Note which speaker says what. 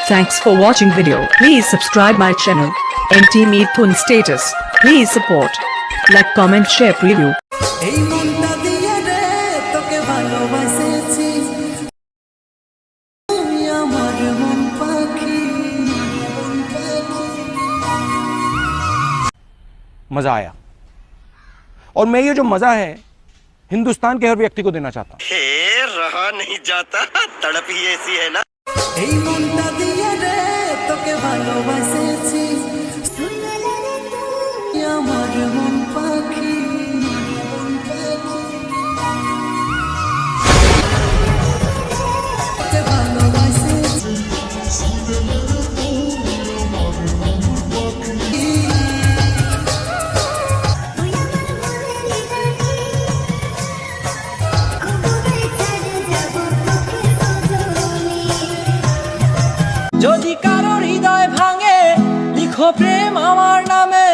Speaker 1: Thanks for watching video. Please subscribe my channel. NT Mithun Status. Please support. Like, comment, share, preview.
Speaker 2: এই মনটা দিয়ে রে তোকে ভালোবাসেছি তুই আমার মন পাখি
Speaker 3: मज़ा आया और मैं ये जो मज़ा है हिंदुस्तान के हर व्यक्ति को देना चाहता हूँ।
Speaker 4: रहा नहीं जाता तड़प ही ऐसी है ना।
Speaker 2: এই মনটা দিয়ে রে তোকে ভালোবাসেছি তুই আমার মন পাখি তোকে ভালোবাসেছি যদি কারো হৃদয় ভাঙে লিখো প্রেম আমার নামে